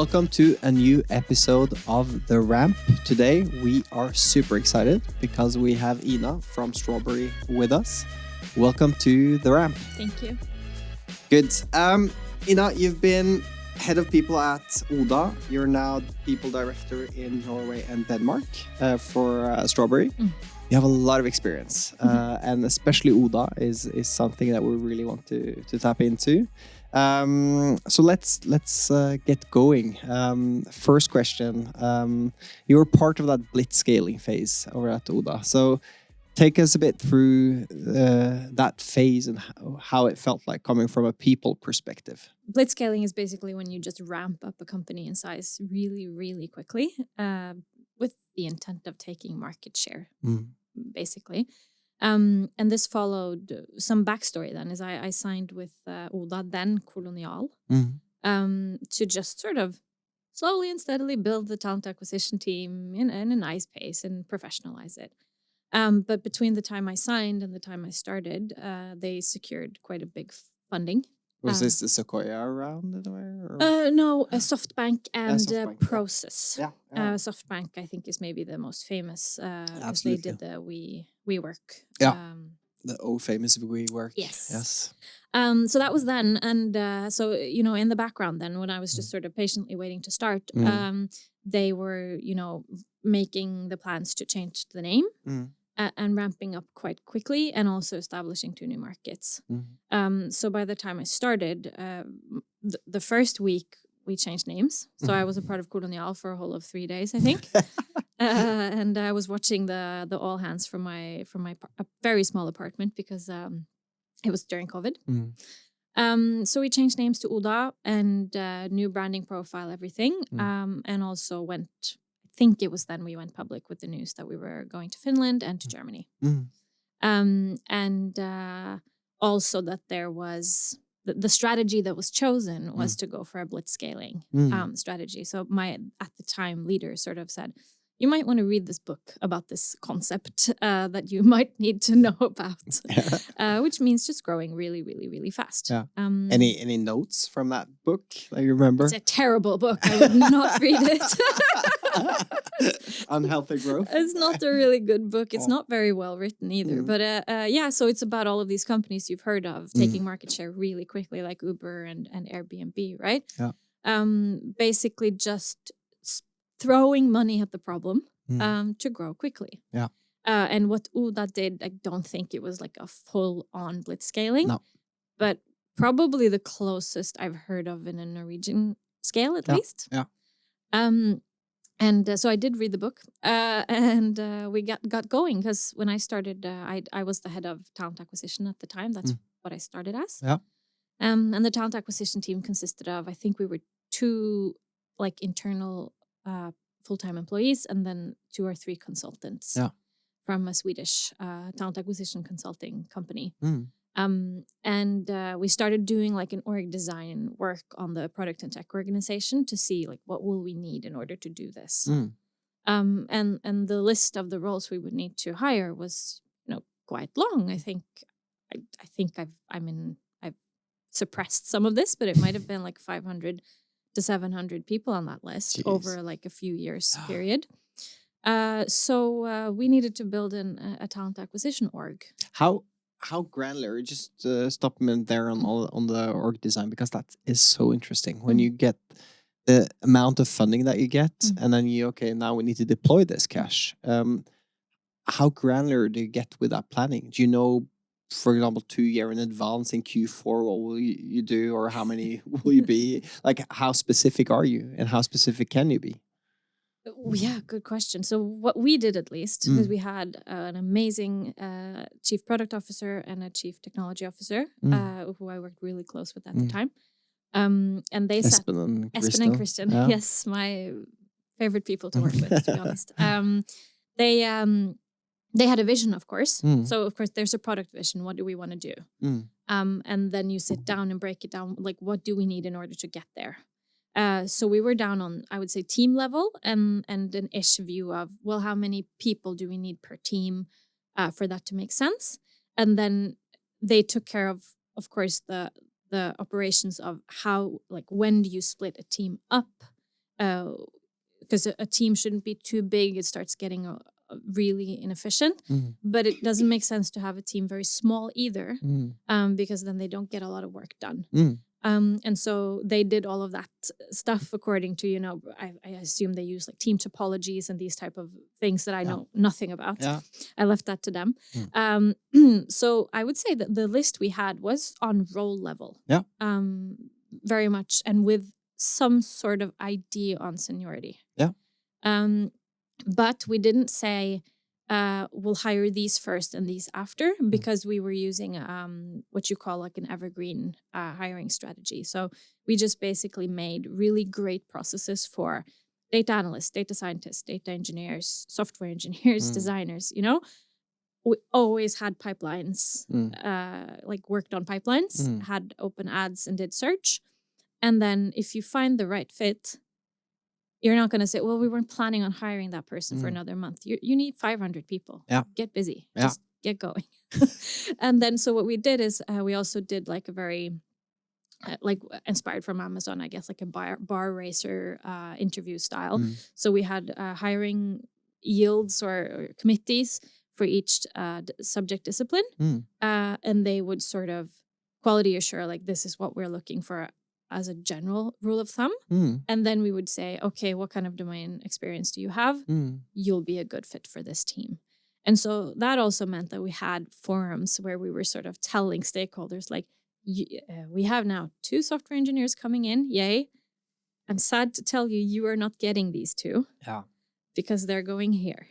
welcome to a new episode of The Ramp. Today we are super excited because we have Ina from Strawberry with us. Welcome to The Ramp. Thank you. Good. Ina, you've been head of people at Oda. You're now people director in Norway and Denmark for Strawberry. You have a lot of experience, and especially Oda is something that we really want to tap into. So let's get going. First question. You were part of that blitz scaling phase over at Oda. So take us a bit through that phase and how it felt like coming from a people perspective. Blitz scaling is basically when you just ramp up a company in size really, really quickly with the intent of taking market share, basically. And this followed some backstory then, as I signed with Oda, then Kolonial, to just sort of slowly and steadily build the talent acquisition team in a nice pace and professionalize it. But between the time I signed and the time I started, they secured quite a big funding. Was this the Sequoia round in a way? No, a SoftBank and SoftBank, Process. Yeah. SoftBank, I think, is maybe the most famous because they did the WeWork. Yeah. The famous WeWork. Yes. So that was then. And so, in the background then, when I was just sort of patiently waiting to start, they were, making the plans to change the name. And ramping up quite quickly and also establishing 2 new markets. So by the time I started, the first week we changed names. So I was a part of Kolonial for a whole of 3 days, I think. And I was watching the all hands from my a very small apartment because it was during COVID. So we changed names to Oda and new branding profile, everything. And also went... I think it was then we went public with the news that we were going to Finland and to Germany. And also that there was the strategy that was chosen was to go for a blitz scaling strategy. So my, at the time, leader sort of said, you might want to read this book about this concept that you might need to know about, which means just growing really, really, really fast. Yeah. Any notes from that book that you remember? It's a terrible book. I would not read it. Unhealthy Growth. It's not a really good book. It's not very well written either. But so it's about all of these companies you've heard of taking market share really quickly, like Uber and Airbnb, right? Yeah. Basically just throwing money at the problem to grow quickly. Yeah. And what Oda did, I don't think it was like a full-on blitz scaling. No. But probably the closest I've heard of in a Norwegian scale, at least. Yeah. And so I did read the book, and we got going because when I started, I was the head of talent acquisition at the time. That's what I started as. Yeah. And the talent acquisition team consisted of, I think we were 2 like internal full-time employees and then 2 or 3 consultants from a Swedish talent acquisition consulting company. And we started doing like an org design work on the product and tech organization to see like what will we need in order to do this. And the list of the roles we would need to hire was quite long. I think I've suppressed some of this, but it might have been like 500 to 700 people on that list over like a few years period. So we needed to build a talent acquisition org. How granular? Just stop a minute there on the org design, because that is so interesting. When you get the amount of funding that you get, and then now we need to deploy this cash. How granular do you get with that planning? Do you know, for example, 2 years in advance in Q4, what will you do, or how many will you be? Like, how specific are you, and how specific can you be? Yeah, good question. So what we did, at least, is we had an amazing chief product officer and a chief technology officer who I worked really close with at the time. And they Espen and Christian. Yeah. Yes, my favorite people to work with, to be honest. They had a vision, of course. So, of course, there's a product vision. What do we want to do? And then you sit down and break it down. Like, what do we need in order to get there? So we were down on, I would say, team level and an ish view of, well, how many people do we need per team for that to make sense? And then they took care of course, the operations of how, like, when do you split a team up because a team shouldn't be too big. It starts getting really inefficient. But it doesn't make sense to have a team very small either, because then they don't get a lot of work done. And so they did all of that stuff according to, I assume they use like team topologies and these type of things that I know nothing about. I left that to them. So I would say that the list we had was on role level. Very much, and with some sort of idea on seniority. But we didn't say, we'll hire these first and these after, because we were using what you call like an evergreen hiring strategy. So we just basically made really great processes for data analysts, data scientists, data engineers, software engineers, designers, We always had pipelines, like worked on pipelines, had open ads and did search. And then if you find the right fit, you're not going to say, well, we weren't planning on hiring that person for another month. You need 500 people. Get busy. Just get going. And then so what we did is we also did like a very, like inspired from Amazon, I guess, like a bar racer interview style. So we had hiring yields or committees for each subject discipline. And they would sort of quality assure, like, this is what we're looking for as a general rule of thumb. And then we would say, okay, what kind of domain experience do you have? You'll be a good fit for this team. And so that also meant that we had forums where we were sort of telling stakeholders, like, we have now 2 software engineers coming in. Yay. I'm sad to tell you, you are not getting these 2. Because they're going here.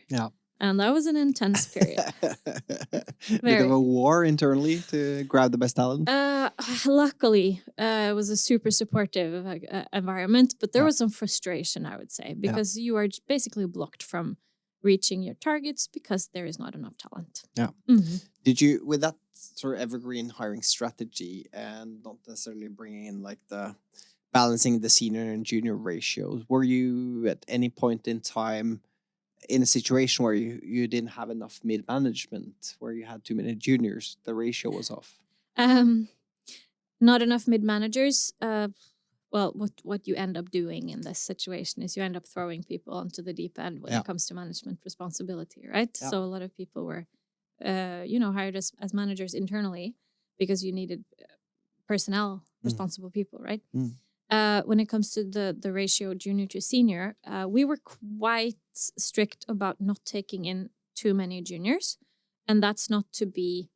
And that was an intense period. Bit of a war internally to grab the best talent. Luckily, it was a super supportive environment, but there was some frustration, I would say, because you are basically blocked from reaching your targets because there is not enough talent. Did you, with that sort of evergreen hiring strategy and not necessarily bringing in like the balancing the senior and junior ratios, were you at any point in time in a situation where you didn't have enough mid-management, where you had too many juniors, the ratio was off? Not enough mid-managers. Well, what you end up doing in this situation is you end up throwing people onto the deep end when it comes to management responsibility, right? So a lot of people were, hired as managers internally because you needed personnel, responsible people, right? When it comes to the ratio junior to senior, we were quite strict about not taking in too many juniors. And that's not to be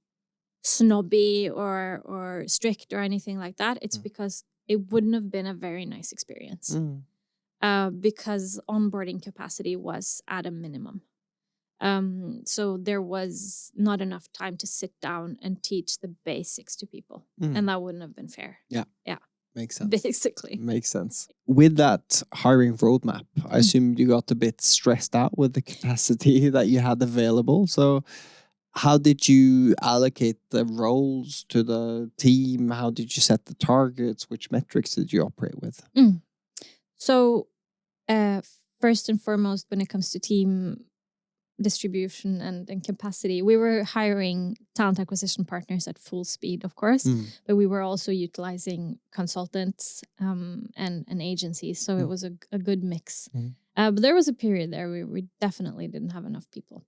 snobby or strict or anything like that. It's because it wouldn't have been a very nice experience. Because onboarding capacity was at a minimum. So there was not enough time to sit down and teach the basics to people. And that wouldn't have been fair. Yeah. Makes sense. Basically. Makes sense. With that hiring roadmap, I assume you got a bit stressed out with the capacity that you had available. So how did you allocate the roles to the team? How did you set the targets? Which metrics did you operate with? So first and foremost, when it comes to team distribution and capacity, we were hiring talent acquisition partners at full speed, of course, but we were also utilizing consultants and agencies. So it was a good mix. But there was a period there where we definitely didn't have enough people.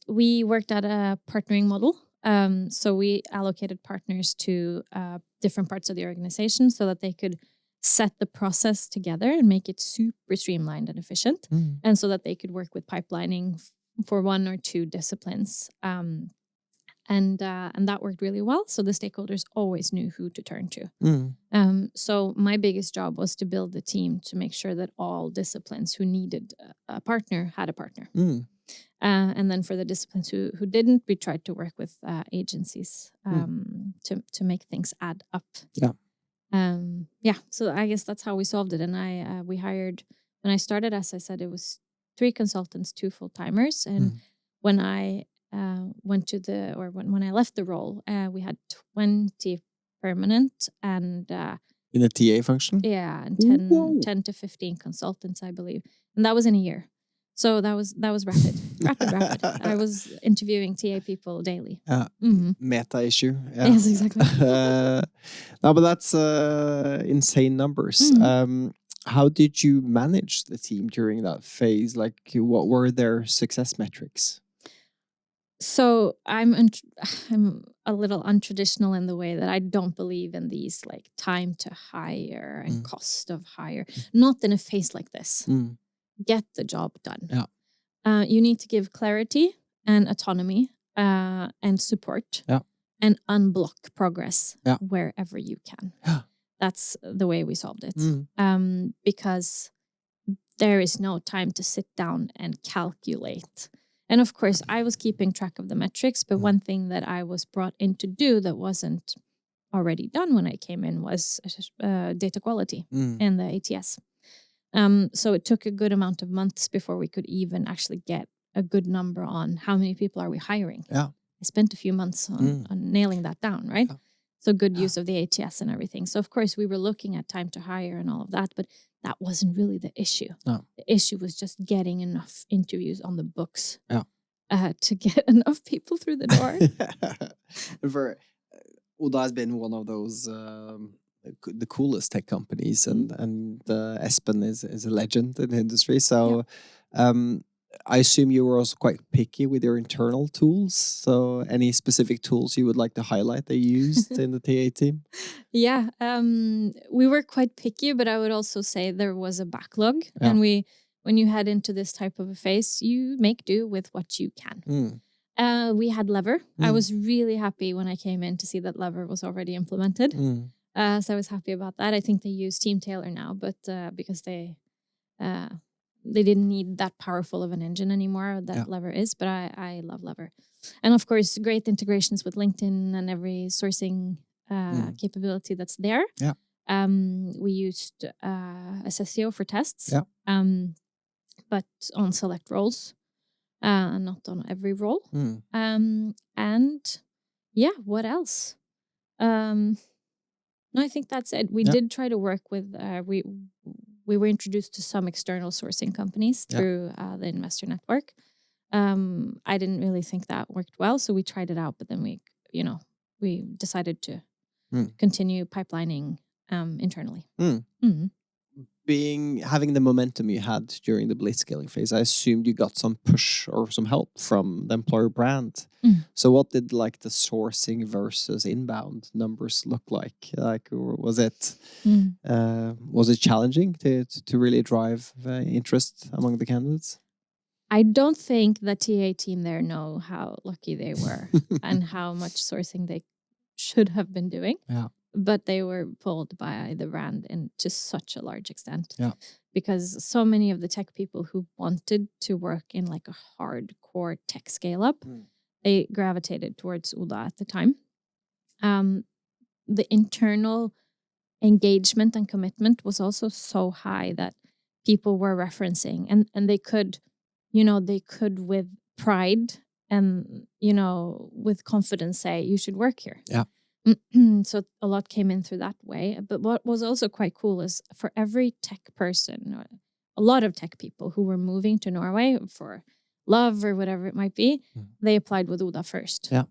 We worked at a partnering model. So we allocated partners to different parts of the organization so that they could set the process together and make it super streamlined and efficient. And so that they could work with pipelining for 1 or 2 disciplines. And that worked really well. So the stakeholders always knew who to turn to. So my biggest job was to build the team to make sure that all disciplines who needed a partner had a partner. And then for the disciplines who didn't, we tried to work with agencies to make things add up. So I guess that's how we solved it. And we hired, when I started, as I said, it was 3 consultants, 2 full-timers. And when I when I left the role, we had 20 permanent and in the TA function? Yeah, and 10 to 15 consultants, I believe. And that was in a year. So that was rapid. I was interviewing TA people daily. Meta issue. Yes, exactly. No, but that's insane numbers. How did you manage the team during that phase? Like, what were their success metrics? So I'm a little untraditional in the way that I don't believe in these like time to hire and cost of hire. Not in a phase like this. Get the job done. Yeah. You need to give clarity and autonomy and support. Yeah. And unblock progress Yeah. wherever you can. Yeah. That's the way we solved it. Because there is no time to sit down and calculate. And of course, I was keeping track of the metrics, but one thing that I was brought in to do that wasn't already done when I came in was data quality in the ATS. So it took a good amount of months before we could even actually get a good number on how many people are we hiring. Yeah. I spent a few months on nailing that down, right? Yeah. So good use of the ATS and everything. So of course we were looking at time to hire and all of that, but that wasn't really the issue. No. The issue was just getting enough interviews on the books to get enough people through the door. Oda has been one of those the coolest tech companies, and Espen is a legend in the industry. So I assume you were also quite picky with your internal tools. So any specific tools you would like to highlight they used in the TA team? Yeah, we were quite picky, but I would also say there was a backlog. Yeah. And when you head into this type of a phase, you make do with what you can. We had Lever. I was really happy when I came in to see that Lever was already implemented. So I was happy about that. I think they use Team Tailor now, but because they didn't need that powerful of an engine anymore that Lever is, but I love Lever. And of course, great integrations with LinkedIn and every sourcing capability that's there. Yeah. We used Assessio for tests, but on select roles, not on every role. And yeah, what else? No, I think that's it. We did try to work with, we were introduced to some external sourcing companies through the investor network. I didn't really think that worked well, so we tried it out, but then we decided to continue pipelining internally. Having the momentum you had during the blitzscaling phase, I assumed you got some push or some help from the employer brand. So what did like the sourcing versus inbound numbers look like? Like, was it challenging to really drive interest among the candidates? I don't think the TA team there know how lucky they were and how much sourcing they should have been doing. Yeah. But they were pulled by the brand to such a large extent. Yeah. Because so many of the tech people who wanted to work in like a hardcore tech scale up, they gravitated towards Oda at the time. The internal engagement and commitment was also so high that people were referencing and they could, with pride and, with confidence say, you should work here. Yeah. So a lot came in through that way. But what was also quite cool is for every tech person, or a lot of tech people who were moving to Norway for love or whatever it might be, they applied with Oda first. Yeah.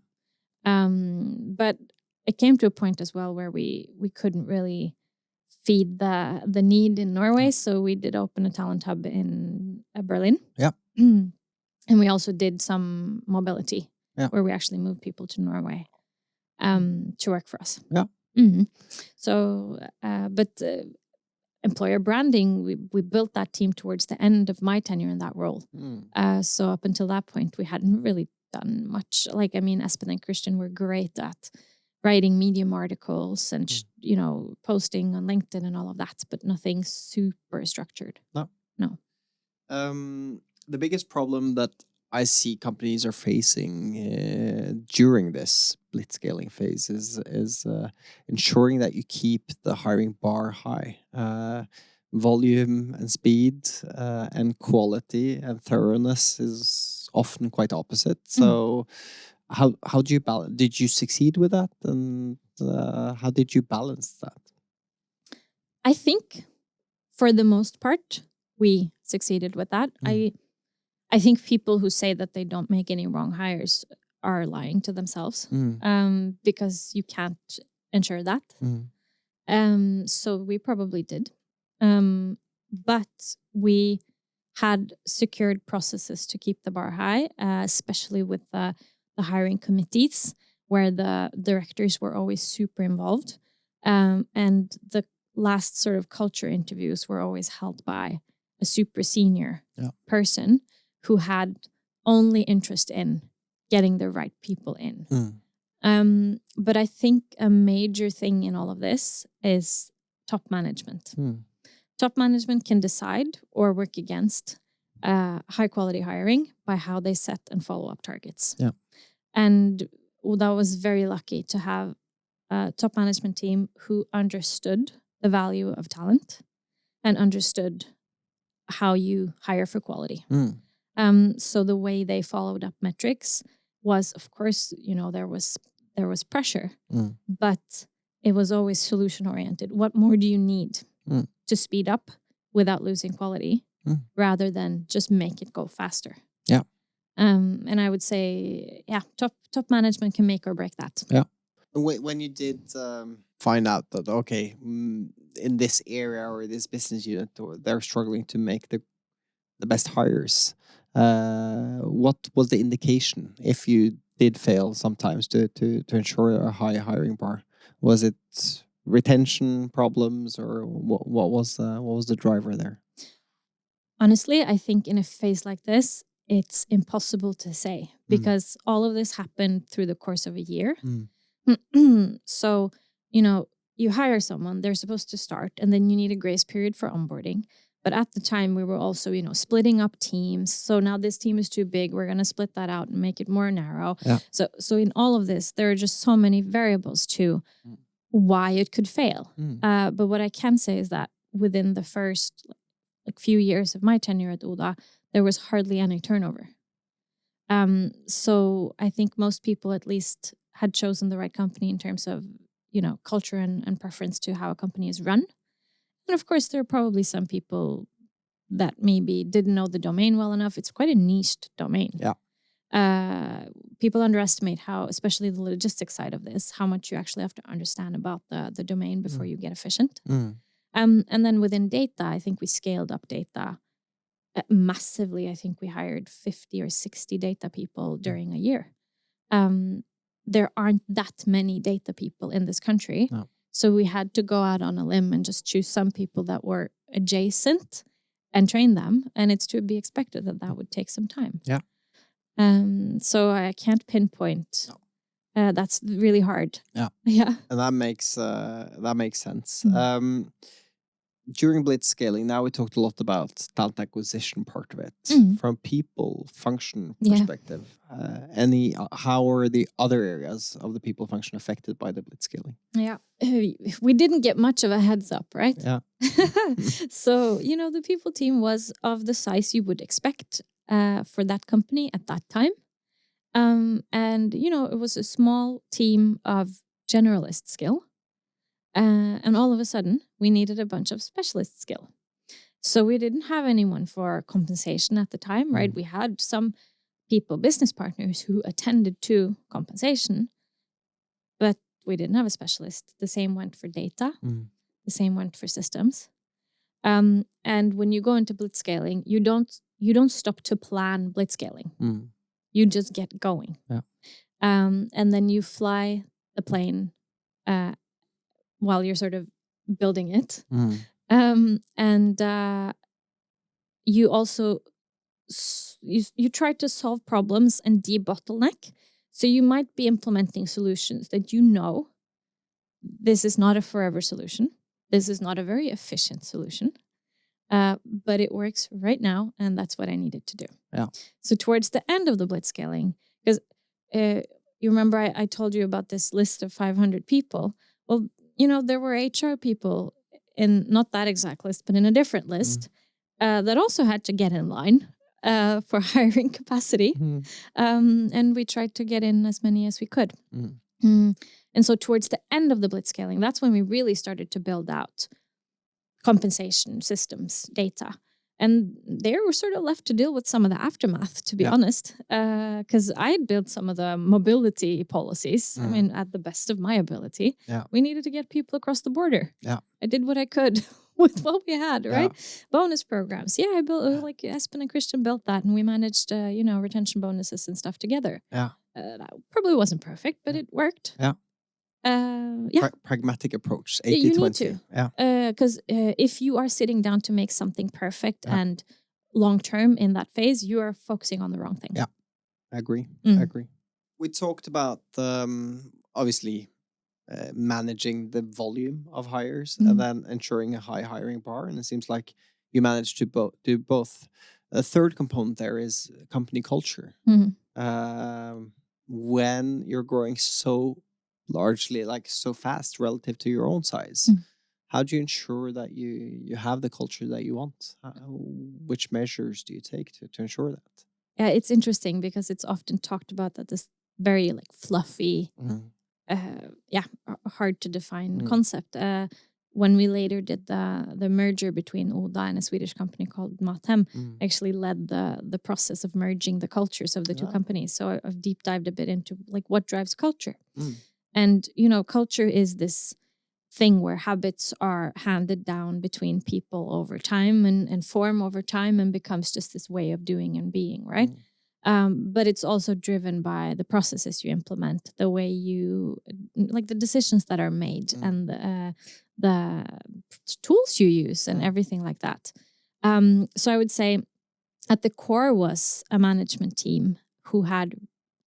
But it came to a point as well where we couldn't really feed the need in Norway. So we did open a talent hub in Berlin. Yeah. And we also did some mobility where we actually moved people to Norway. To work for us. Yeah. So, but employer branding, we built that team towards the end of my tenure in that role. So up until that point, we hadn't really done much. Like, I mean, Espen and Christian were great at writing Medium articles and, posting on LinkedIn and all of that, but nothing super structured. No. The biggest problem that I see companies are facing during this blitzscaling phase is ensuring that you keep the hiring bar high. Volume and speed and quality and thoroughness is often quite opposite. So how do you balance? Did you succeed with that? And how did you balance that? I think for the most part, we succeeded with that. I think people who say that they don't make any wrong hires are lying to themselves because you can't ensure that. So we probably did. but we had secured processes to keep the bar high, especially with the hiring committees, where the directors were always super involved. And the last sort of culture interviews were always held by a super senior person who had only interest in getting the right people in. But I think a major thing in all of this is top management. Top management can decide or work against high quality hiring by how they set and follow up targets. And Oda was very lucky to have a top management team who understood the value of talent and understood how you hire for quality. So the way they followed up metrics was, of course, there was pressure, but it was always solution oriented. What more do you need to speed up without losing quality, rather than just make it go faster? And I would say, top management can make or break that. When you did find out that, okay, in this area or this business unit, they're struggling to make the best hires, what was the indication if you did fail sometimes to ensure a high hiring bar? Was it retention problems, or what was the driver there? Honestly, I think in a phase like this, it's impossible to say, because all of this happened through the course of a year. So, you hire someone, they're supposed to start, and then you need a grace period for onboarding. But at the time, we were also, splitting up teams. So now this team is too big. We're going to split that out and make it more narrow. So in all of this, there are just so many variables to why it could fail. But what I can say is that within the first few years of my tenure at Oda, there was hardly any turnover. So I think most people at least had chosen the right company in terms of, culture and preference to how a company is run. And of course, there are probably some people that maybe didn't know the domain well enough. It's quite a niched domain. People underestimate how, especially the logistics side of this, how much you actually have to understand about the domain before you get efficient. And then within data, I think we scaled up data massively. I think we hired 50 or 60 data people during a year. There aren't that many data people in this country. So we had to go out on a limb and just choose some people that were adjacent and train them. And it's to be expected that would take some time. So I can't pinpoint. That's really hard. And that makes sense. During blitz scaling, now we talked a lot about talent acquisition part of it. From people function perspective, how are the other areas of the people function affected by the blitz scaling? We didn't get much of a heads up, right? So, the people team was of the size you would expect for that company at that time. And, it was a small team of generalist skill. And all of a sudden, we needed a bunch of specialist skill. So we didn't have anyone for compensation at the time, right? We had some people, business partners, who attended to compensation, but we didn't have a specialist. The same went for data. The same went for systems. And when you go into blitzscaling, you don't stop to plan blitzscaling. You just get going. And then you fly the plane while you're sort of building it. And you also, you try to solve problems and de-bottleneck. So you might be implementing solutions that this is not a forever solution. This is not a very efficient solution. But it works right now, and that's what I needed to do. So towards the end of the blitzscaling, because you remember I told you about this list of 500 people. Well, there were HR people in not that exact list, but in a different list that also had to get in line for hiring capacity. And we tried to get in as many as we could. And so towards the end of the blitzscaling, that's when we really started to build out compensation systems, data. And they were sort of left to deal with some of the aftermath, to be honest, because I had built some of the mobility policies. I mean, at the best of my ability, we needed to get people across the border. I did what I could with what we had, right? Bonus programs. Yeah, I built like Espen and Christian built that, and we managed, retention bonuses and stuff together. Yeah. That probably wasn't perfect, but it worked. Yeah. Pragmatic approach, 80-20. You need to. Yeah. Because if you are sitting down to make something perfect and long-term in that phase, you are focusing on the wrong thing. Yeah, I agree. I agree. We talked about, obviously, managing the volume of hires and then ensuring a high hiring bar. And it seems like you managed to do both. A third component there is company culture. When you're growing so largely, like so fast relative to your own size, how do you ensure that you have the culture that you want? Which measures do you take to ensure that? Yeah, it's interesting because it's often talked about that this very like fluffy, hard to define concept. When we later did the merger between Oda and a Swedish company called Mathem, actually led the process of merging the cultures of the two companies. So I've deep dived a bit into like what drives culture. And, culture is this thing where habits are handed down between people over time and form over time and becomes just this way of doing and being, right? But it's also driven by the processes you implement, the way you, like the decisions that are made and the tools you use and everything like that. So I would say at the core was a management team who had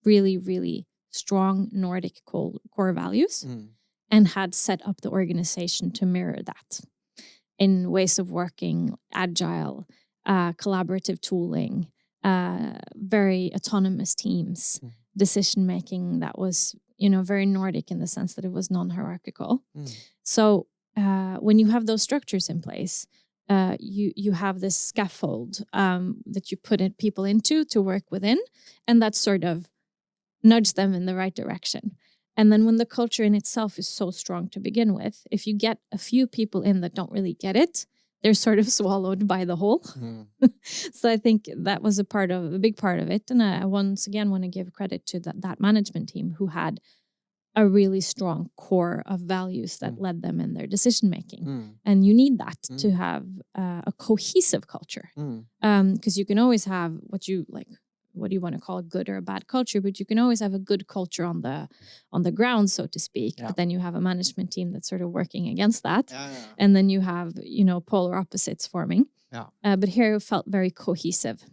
really, really strong Nordic core values and had set up the organization to mirror that in ways of working, agile, collaborative tooling, very autonomous teams, decision-making that was, very Nordic in the sense that it was non-hierarchical. So when you have those structures in place, you have this scaffold that you put people into to work within, and that sort of nudge them in the right direction. And then when the culture in itself is so strong to begin with, if you get a few people in that don't really get it, they're sort of swallowed by the whole. So I think that was a big part of it. And I once again want to give credit to that management team who had a really strong core of values that led them in their decision making. And you need that to have a cohesive culture. Because you can always have what do you want to call a good or a bad culture, but you can always have a good culture on the ground, so to speak. But then you have a management team that's sort of working against that. And then you have, polar opposites forming. But here it felt very cohesive.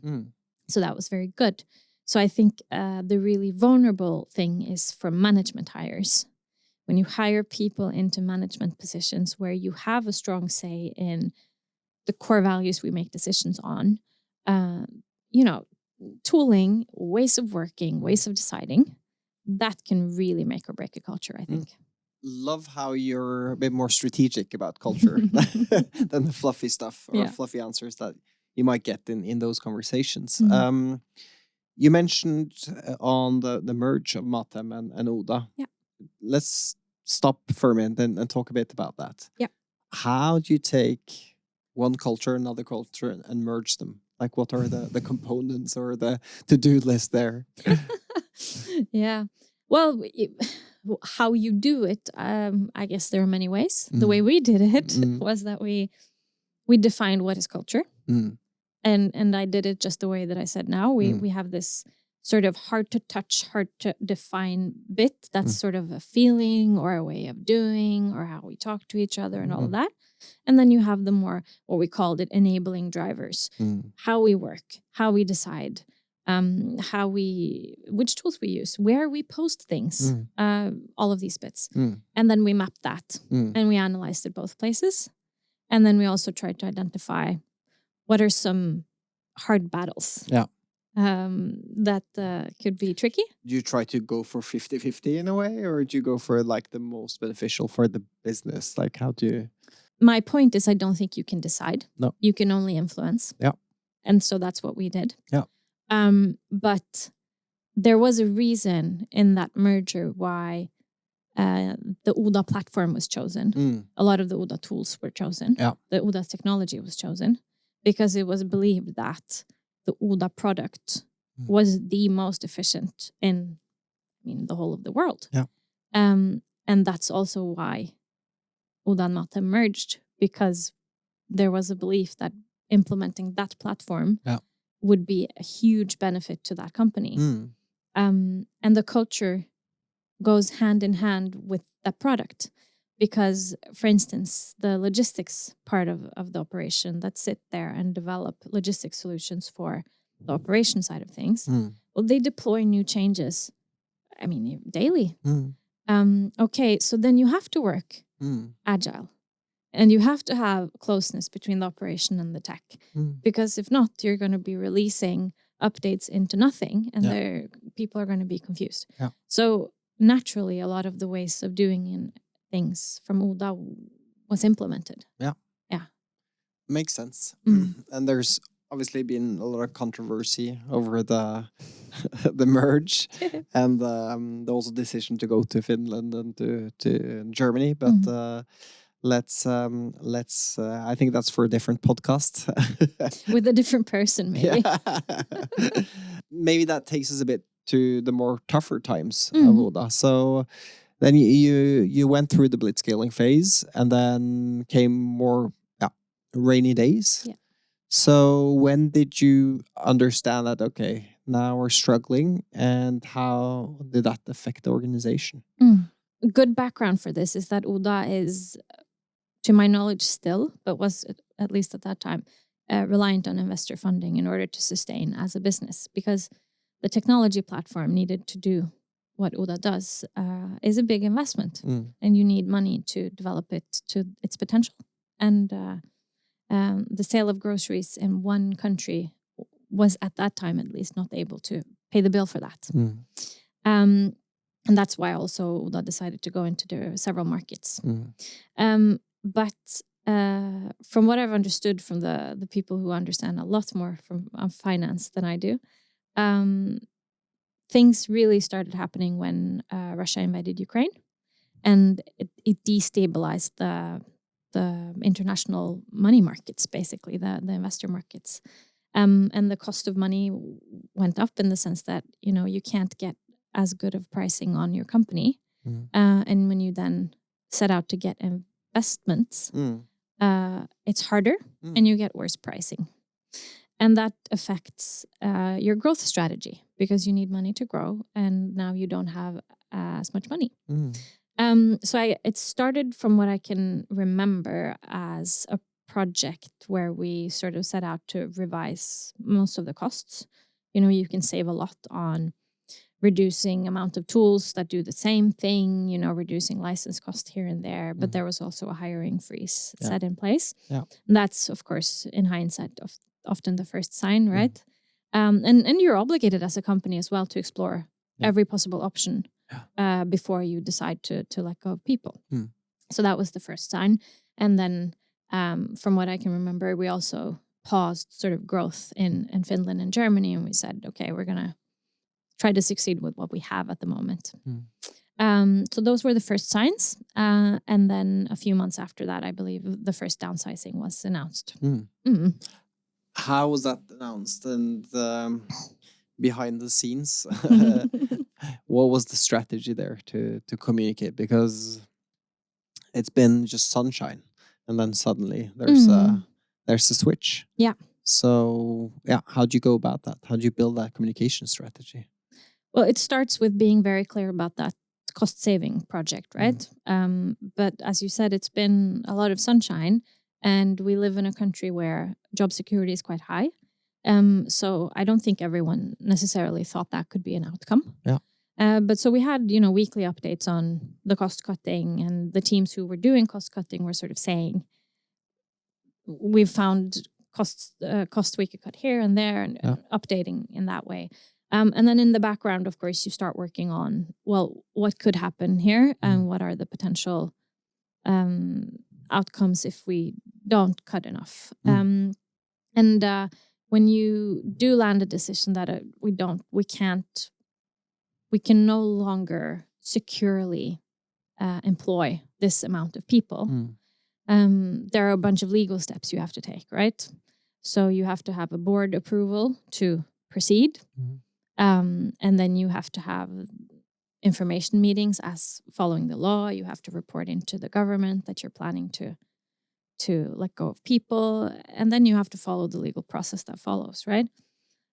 So that was very good. So I think the really vulnerable thing is for management hires. When you hire people into management positions where you have a strong say in the core values we make decisions on, tooling, ways of working, ways of deciding, that can really make or break a culture, I think. Love how you're a bit more strategic about culture than the fluffy stuff or fluffy answers that you might get in those conversations. You mentioned on the merge of Mathem and Oda. Let's stop for a minute and talk a bit about that. How do you take one culture, another culture, and merge them? Like, what are the components or the to-do list there? Well, how you do it, I guess there are many ways. The way we did it was that we defined what is culture. And I did it just the way that I said now. We have this sort of hard to touch, hard to define bit. That's sort of a feeling or a way of doing or how we talk to each other and all of that. And then you have the more, what we called it, enabling drivers. How we work, how we decide, which tools we use, where we post things, all of these bits. And then we mapped that and we analyzed it both places. And then we also tried to identify what are some hard battles that could be tricky. Do you try to go for 50-50 in a way, or do you go for like the most beneficial for the business? Like, how do you... My point is, I don't think you can decide. No. You can only influence. And so that's what we did. But there was a reason in that merger why the Oda platform was chosen. A lot of the Oda tools were chosen. The Oda technology was chosen because it was believed that the Oda product was the most efficient in, the whole of the world. And that's also why Oda and Mathem merged, because there was a belief that implementing that platform would be a huge benefit to that company. And the culture goes hand in hand with that product. Because, for instance, the logistics part of the operation that sit there and develop logistics solutions for the operation side of things, well, they deploy new changes, daily. Okay, so then you have to work agile. And you have to have closeness between the operation and the tech. Because if not, you're going to be releasing updates into nothing, and people are going to be confused. So naturally, a lot of the ways of doing things from Oda was implemented. Yeah. Makes sense. And there's obviously been a lot of controversy over the merge and the also decision to go to Finland and to Germany. But let's I think that's for a different podcast. With a different person, maybe. Maybe that takes us a bit to the more tougher times of Oda. So then you went through the blitzscaling phase, and then came more rainy days. Yeah. So when did you understand that, okay, now we're struggling, and how did that affect the organization? Good background for this is that Oda is, to my knowledge still, but was at least at that time, reliant on investor funding in order to sustain as a business, because the technology platform needed to do what Oda does is a big investment, and you need money to develop it to its potential. And the sale of groceries in one country was, at that time at least, not able to pay the bill for that. And that's why also Oda decided to go into several markets. But from what I've understood from the people who understand a lot more from finance than I do, things really started happening when Russia invaded Ukraine, and it destabilized the international money markets, basically the investor markets, and the cost of money went up in the sense that you can't get as good of pricing on your company, and when you then set out to get investments, it's harder and you get worse pricing. And that affects your growth strategy, because you need money to grow, and now you don't have as much money. So it started, from what I can remember, as a project where we sort of set out to revise most of the costs. You can save a lot on reducing amount of tools that do the same thing, reducing license cost here and there. But there was also a hiring freeze set in place. And that's, of course, in hindsight, often the first sign, right? And you're obligated as a company as well to explore every possible option before you decide to let go of people. So that was the first sign. And then from what I can remember, we also paused sort of growth in Finland and Germany, and we said, okay, we're going to try to succeed with what we have at the moment. So those were the first signs. And then a few months after that, I believe the first downsizing was announced. How was that announced, and behind the scenes? What was the strategy there to communicate? Because it's been just sunshine, and then suddenly there's a switch. Yeah. So how do you go about that? How do you build that communication strategy? Well, it starts with being very clear about that cost-saving project, right? But as you said, it's been a lot of sunshine, and we live in a country where job security is quite high. So I don't think everyone necessarily thought that could be an outcome. But so we had, weekly updates on the cost cutting, and the teams who were doing cost cutting were sort of saying, we've found costs we could cut here and there, and updating in that way. And then in the background, of course, you start working on, well, what could happen here, and what are the potential outcomes if we don't cut enough. And when you do land a decision that we can no longer securely employ this amount of people, there are a bunch of legal steps you have to take, right? So you have to have a board approval to proceed. And then you have to have information meetings as following the law. You have to report into the government that you're planning to to let go of people, and then you have to follow the legal process that follows, right?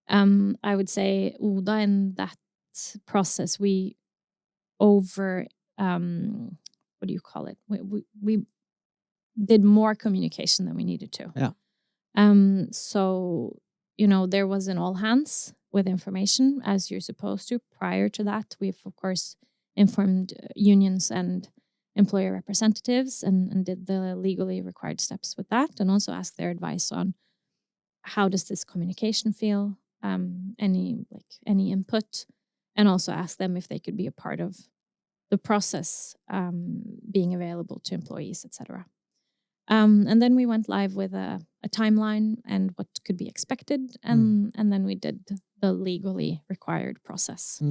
I would say Oda, in that process, we over what do you call it? We did more communication than we needed to. Yeah. So there was an all hands with information, as you're supposed to. Prior to that, we've of course informed unions and employer representatives and did the legally required steps with that, and also asked their advice on how does this communication feel, any input, and also ask them if they could be a part of the process, being available to employees, etc. And then we went live with a timeline and what could be expected, and then we did the legally required process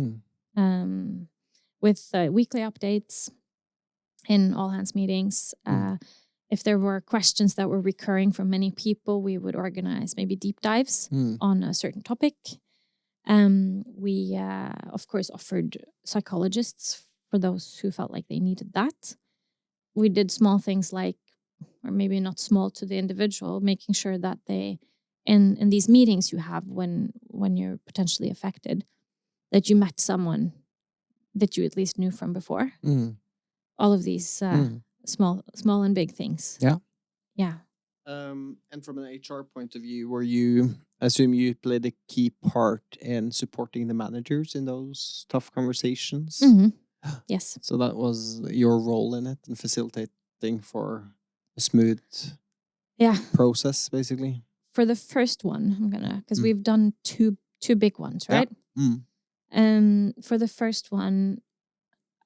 with weekly updates in all hands meetings. If there were questions that were recurring from many people, we would organize maybe deep dives on a certain topic. We, of course, offered psychologists for those who felt like they needed that. We did small things like, or maybe not small to the individual, making sure that they, in these meetings you have when you're potentially affected, that you met someone that you at least knew from before. All of these small and big things. Yeah. Yeah. And from an HR point of view, I assume you played a key part in supporting the managers in those tough conversations? Yes. So that was your role in it, and facilitating for a smooth process, basically? For the first one, because we've done two big ones, right? For the first one,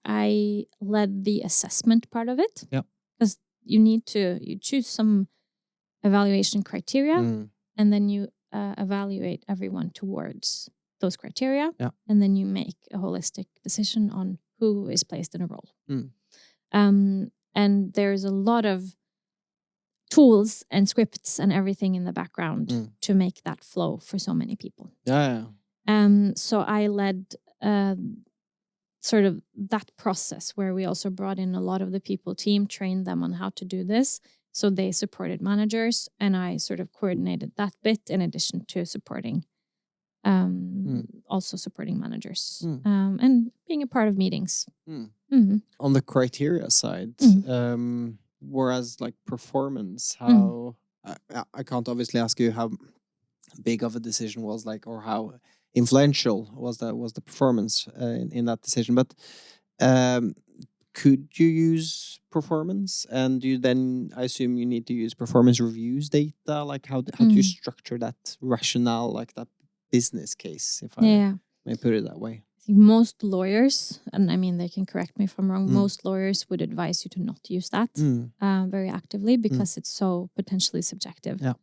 I led the assessment part of it. Yeah. Because you choose some evaluation criteria, and then you evaluate everyone towards those criteria. Yeah. And then you make a holistic decision on who is placed in a role. And there's a lot of tools and scripts and everything in the background to make that flow for so many people. Yeah. So I led sort of that process, where we also brought in a lot of the people team, trained them on how to do this. So they supported managers, and I sort of coordinated that bit in addition to supporting, also supporting managers, and being a part of meetings. On the criteria side, whereas like performance, how I can't obviously ask you how big of a decision was, like, or how influential was the performance in that decision, but could you use performance, and you then, I assume, you need to use performance reviews data, like how do you structure that rationale, like that business case, if I may put it that way? I think most lawyers, and I mean, they can correct me if I'm wrong, most lawyers would advise you to not use that very actively, because it's so potentially subjective. Yeah.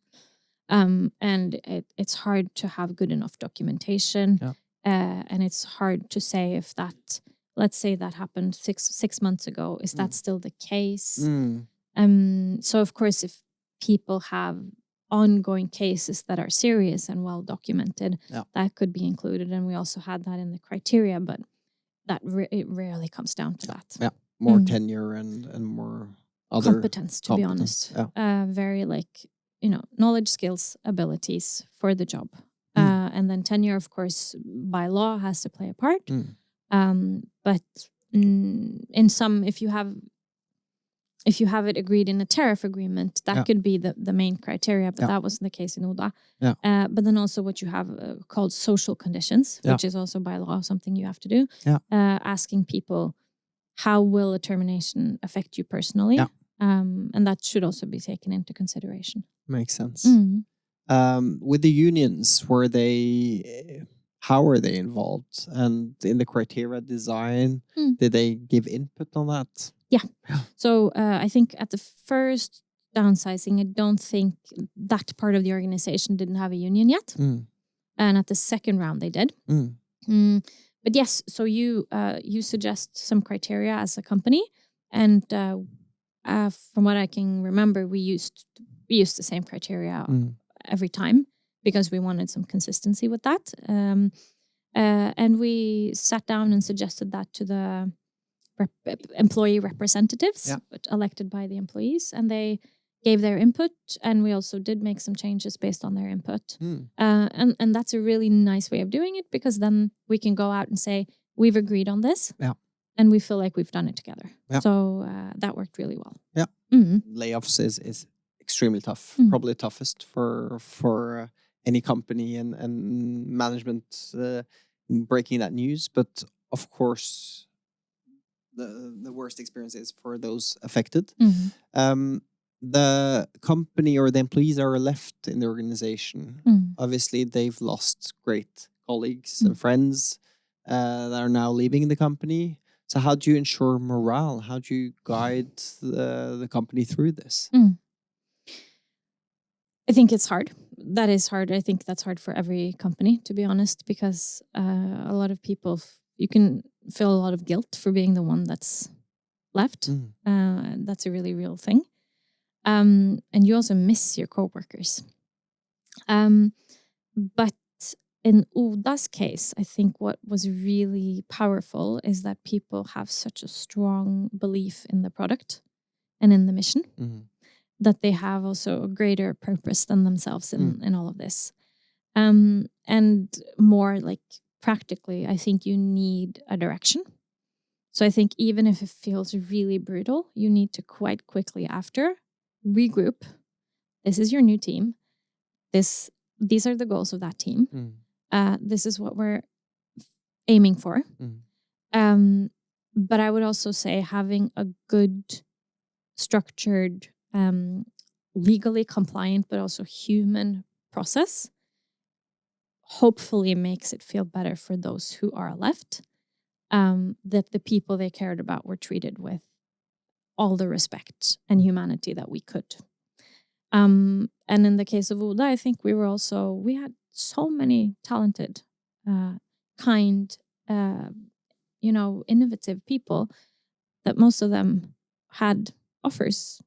And it's hard to have good enough documentation. And it's hard to say if that, let's say that happened six months ago, is that still the case? So of course, if people have ongoing cases that are serious and well documented, that could be included. And we also had that in the criteria, but that it rarely comes down to that. Yeah, more tenure and more other competence, to be honest. Very like, knowledge, skills, abilities for the job. And then tenure, of course, by law has to play a part. But in some, if you have it agreed in a tariff agreement, that could be the main criteria, but that wasn't the case in Oda. But then also what you have called social conditions, which is also by law something you have to do. Asking people, how will a termination affect you personally? And that should also be taken into consideration. Makes sense. With the unions, how are they involved? And in the criteria design, did they give input on that? Yeah. So I think at the first downsizing, I don't think that part of the organization didn't have a union yet. And at the second round, they did. But yes, so you suggest some criteria as a company, and from what I can remember, we used the same criteria every time, because we wanted some consistency with that. And we sat down and suggested that to the employee representatives, elected by the employees, and they gave their input, and we also did make some changes based on their input. And that's a really nice way of doing it, because then we can go out and say, we've agreed on this. Yeah. And we feel like we've done it together. Yeah. So that worked really well. Yeah. Mm-hmm. Layoffs is extremely tough. Probably the toughest for any company and management breaking that news. But of course, the worst experience is for those affected. The company or the employees are left in the organization. Obviously, they've lost great colleagues and friends that are now leaving the company. So how do you ensure morale? How do you guide the company through this? I think it's hard. That is hard. I think that's hard for every company, to be honest, because a lot of people, you can feel a lot of guilt for being the one that's left. That's a really real thing. And you also miss your coworkers. But in Oda's case, I think what was really powerful is that people have such a strong belief in the product and in the mission that they have also a greater purpose than themselves in all of this. And more like practically, I think you need a direction. So I think even if it feels really brutal, you need to quite quickly after regroup. This is your new team. These are the goals of that team. This is what we're aiming for. But I would also say having a good, structured, legally compliant, but also human process hopefully makes it feel better for those who are left, that the people they cared about were treated with all the respect and humanity that we could. And in the case of Oda, I think we had so many talented, kind, innovative people that most of them had offers,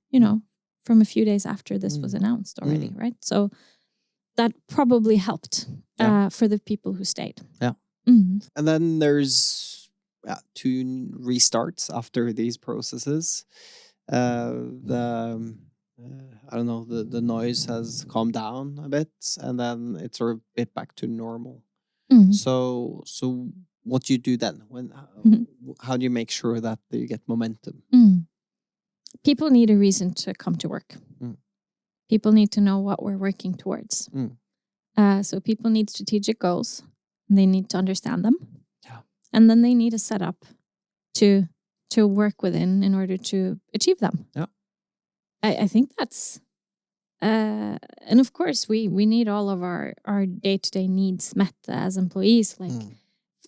from a few days after this was announced already, right? So that probably helped for the people who stayed. Yeah. And then there's 2 restarts after these processes. The noise has calmed down a bit, and then it's sort of bit back to normal. So what do you do then? How do you make sure that you get momentum? People need a reason to come to work. People need to know what we're working towards. So people need strategic goals. And they need to understand them. Yeah. And then they need a setup to work within in order to achieve them. Yeah. I think that's... and of course, we need all of our day-to-day needs met as employees, like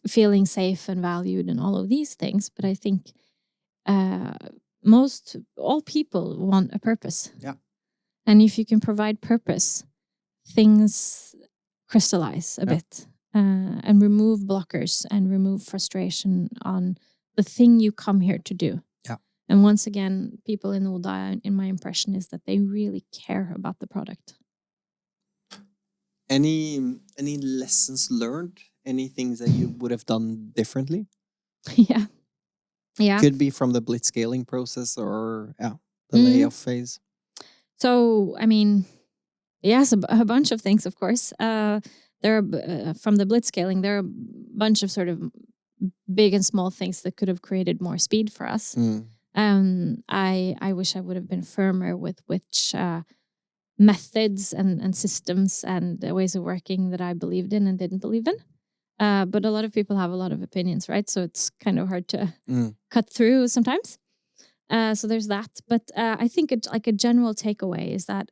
feeling safe and valued and all of these things. But I think all people want a purpose. Yeah. And if you can provide purpose, things crystallize a bit and remove blockers and remove frustration on the thing you come here to do. Yeah. And once again, people in Oda, in my impression, is that they really care about the product. Any lessons learned? Any things that you would have done differently? Yeah. Could be from the blitz scaling process or the layoff phase. So, I mean, yes, a bunch of things, of course. There are from the blitz scaling, there are a bunch of sort of big and small things that could have created more speed for us. I wish I would have been firmer with which methods and systems and ways of working that I believed in and didn't believe in. But a lot of people have a lot of opinions, right? So it's kind of hard to cut through sometimes. So there's that. But I think like a general takeaway is that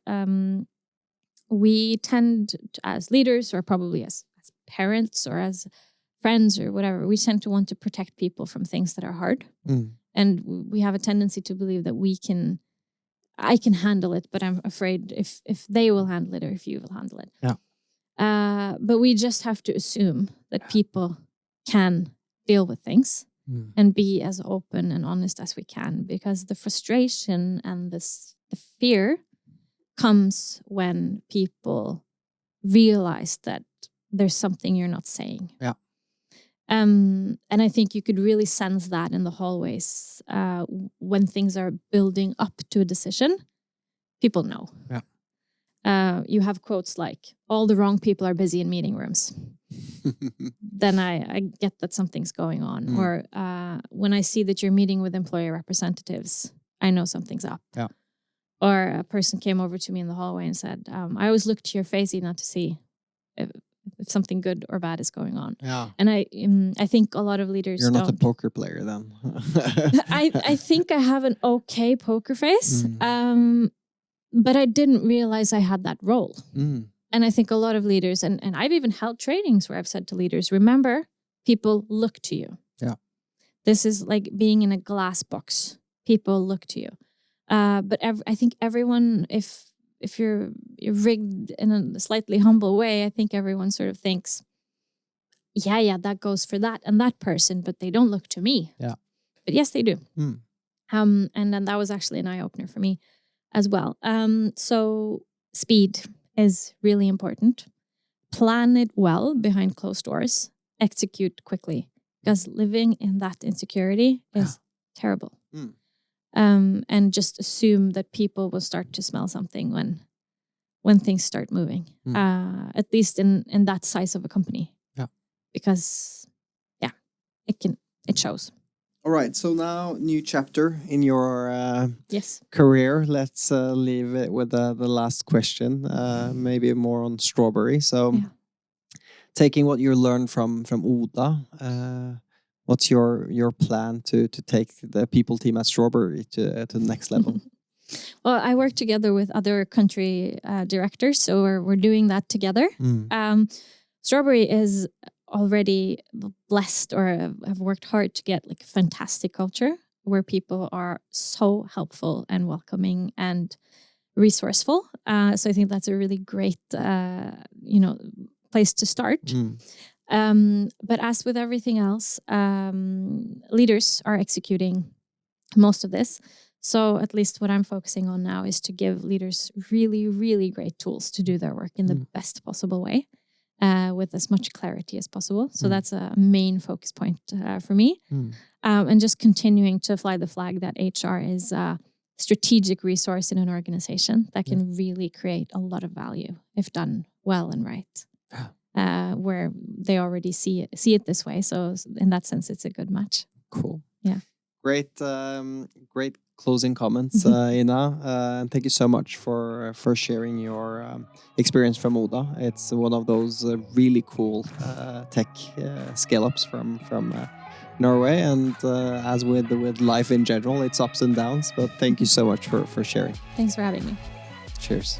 we tend to, as leaders or probably as parents or as friends or whatever, we tend to want to protect people from things that are hard. And we have a tendency to believe that I can handle it, but I'm afraid if they will handle it or if you will handle it. Yeah. But we just have to assume that people can deal with things and be as open and honest as we can, because the frustration and the fear comes when people realize that there's something you're not saying. Yeah. And I think you could really sense that in the hallways when things are building up to a decision. people know. Yeah. You have quotes like, all the wrong people are busy in meeting rooms. Then I get that something's going on. Or when I see that you're meeting with employer representatives, I know something's up. Yeah. Or a person came over to me in the hallway and said, I always look to your face, Ina, to see if something good or bad is going on. Yeah. And I think a lot of leaders You're not don't. a poker player then. I think I have an okay poker face, but I didn't realize I had that role. And I think a lot of leaders, and I've even held trainings where I've said to leaders, remember, people look to you. Yeah. This is like being in a glass box. People look to you. But I think everyone, if you're rigged in a slightly humble way, I think everyone sort of thinks, yeah, that goes for that and that person, but they don't look to me. Yeah. But yes, they do. And then that was actually an eye-opener for me as well. So speed is really important. Plan it well behind closed doors. Execute quickly. Because living in that insecurity is terrible. And just assume that people will start to smell something when things start moving. At least in that size of a company. Yeah. Because it shows. All right, so now new chapter in your Yes. career. Let's leave it with the last question, maybe more on Strawberry. So, taking what you learned from Oda, what's your plan to take the people team at Strawberry to the next level? Well, I work together with other country directors, so we're doing that together. Strawberry is already blessed or have worked hard to get like a fantastic culture where people are so helpful and welcoming and resourceful. So I think that's a really great, place to start. But as with everything else, leaders are executing most of this. So at least what I'm focusing on now is to give leaders really, really great tools to do their work in the best possible way. With as much clarity as possible. So that's a main focus point for me. And just continuing to fly the flag that HR is a strategic resource in an organization that can really create a lot of value if done well and right. Where they already see it this way. So in that sense, it's a good match. Cool. Yeah. Great closing comments, Ina. And thank you so much for sharing your experience from Oda. It's one of those really cool tech scale-ups from Norway. And as with life in general, it's ups and downs. But thank you so much for sharing. Thanks for having me. Cheers.